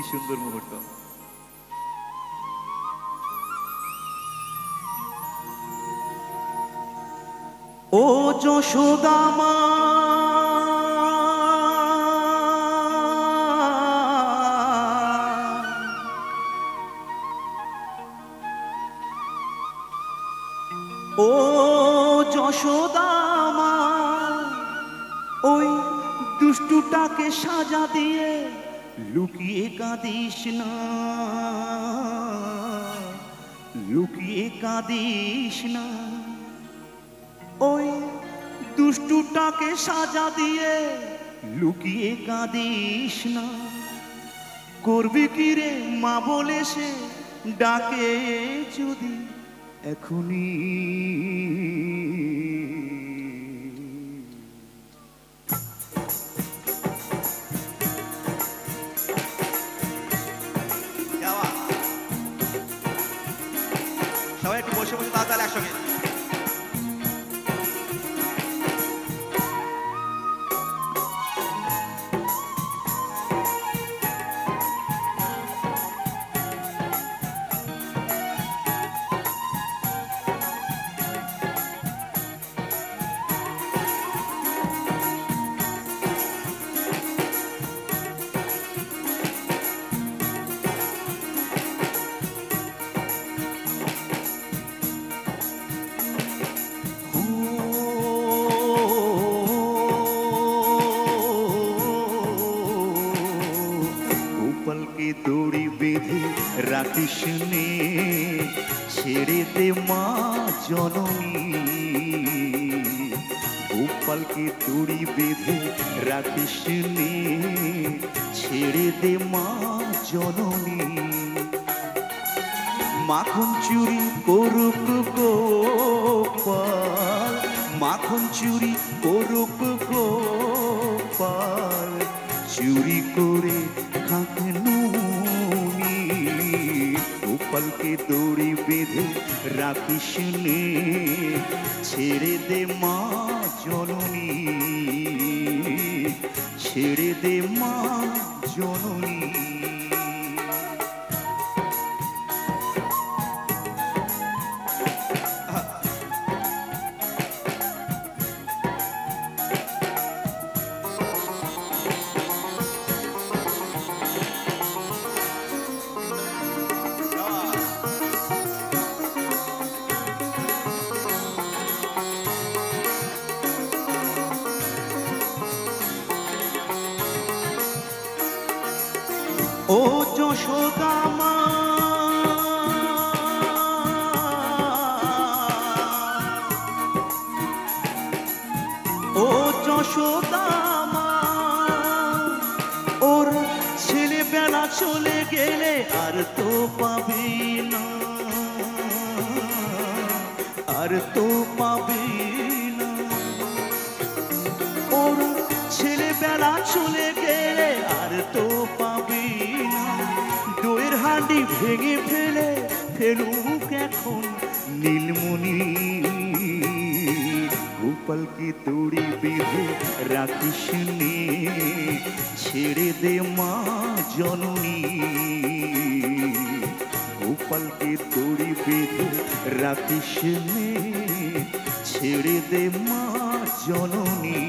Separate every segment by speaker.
Speaker 1: সুন্দর মুহূর্ত।
Speaker 2: ও যশোদা মা ও যশোদা মা ওই দুষ্টুটাকে সাজা দিয়ে লুকিয়ে কাঁদিস না, লুকিয়ে কাঁদিস না। ওই দুষ্টুটাকে সাজা দিয়ে লুকিয়ে কাঁদিস না। করবি কি রে মা বলে সে ডাকে যদি এখনই।
Speaker 1: সবাই একটু বসে বসে তাহলে একসঙ্গে।
Speaker 2: গোপালকে দড়ি বেঁধে রাখিস নে, ছেড়ে দে মা জননী। গোপালকে দড়ি বেঁধে রাখিস নে, ছেড়ে দে মা জননী। মাখন চুরি করুক গোপাল, মাখন চুরি করুক গোপাল, চুরি করে খাক নুনি। গোপালকে দড়ি বেঁধে রাখিস নে, ছেড়ে দে মা জননী, ছেড়ে দে মা জননী। ও যশোদা মা ও যশোদা মা, ওর ছেলেবেলা চলে গেলে আর তো পাবি না, আর তো পাবি না। ওর ছেলেবেলা চলে গেলে আর তো পাবি না। দইয়ের হাঁড়ি ভেঙে ফেলে ফেলুক এখন নীলমণি। গোপালকে দড়ি বেঁধে রাখিস নে, ছেড়ে দে মা জননী। গোপালকে দড়ি বেঁধে রাখিস নে, ছেড়ে দে মা জননী।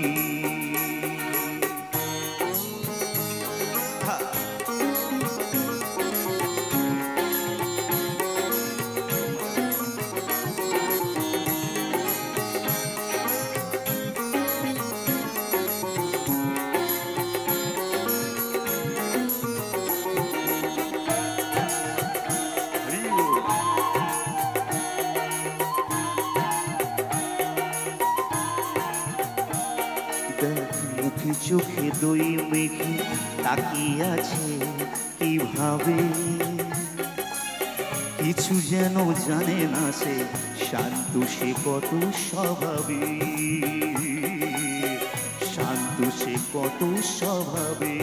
Speaker 2: মুখে চোখে দই মেখে তাকিয়ে আছে কিভাবে, কিছু যেন জানে না সে, শান্ত সে কত স্বভাবে, শান্ত সে কত স্বভাবে।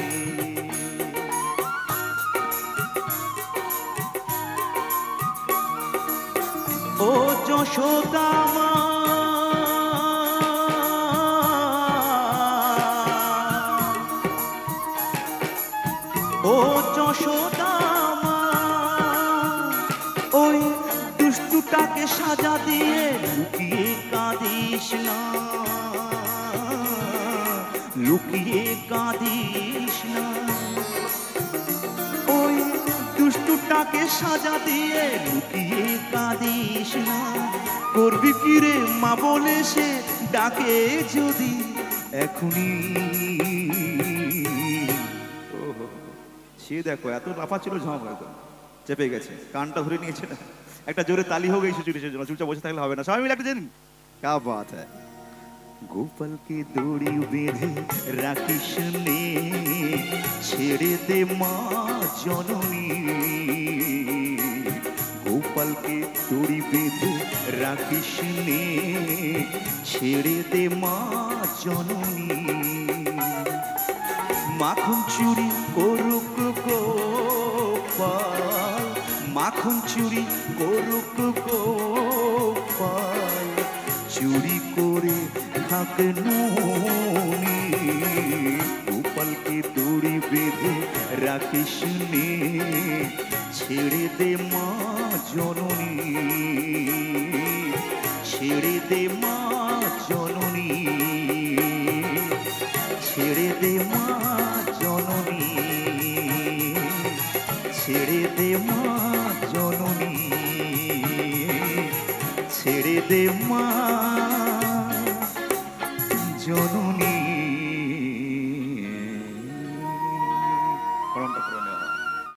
Speaker 2: ও যশোদা মা ও যশোদা দুষ্টুটাকে সাজা দিয়ে লুকিয়ে কাঁদিস না, লুকিয়ে কাঁদিস না। ওই দুষ্টুটাকে সাজা দিয়ে লুকিয়ে কাঁদিস না। করবি কি রে মা বলে সে ডাকে যদি এখনই। সে দেখো এত লাফা ছিল, ঝাঁপ হয়তো চেপে গেছে, কানটা ধরে নিয়েছে না। একটা জোরে তালি হোক এই সিচুয়েশনের জন্য, চুপচাপ বসে থাকলে হবে না, সবাই মিলে একটা জানি কা বাত হ্যায়। গোপালকে দড়ি বেঁধে রাখিস নে, ছেড়ে দে মা জননী। গোপালকে দড়ি বেঁধে রাখিস নে, ছেড়ে দে মা জননী। মাখন চুরি করুক গোপাল, মাখন চুরি করুক গোপাল, চুরি করে খাক নুনি। গোপালকে দড়ি বেঁধে রাখিস নে, ছেড়ে দে মা জননী, ছেড়ে দে মা জননী, ছেড়ে দে মা জননী, ছেড়ে দে মা জননী, ছেড়ে দে মা জননী।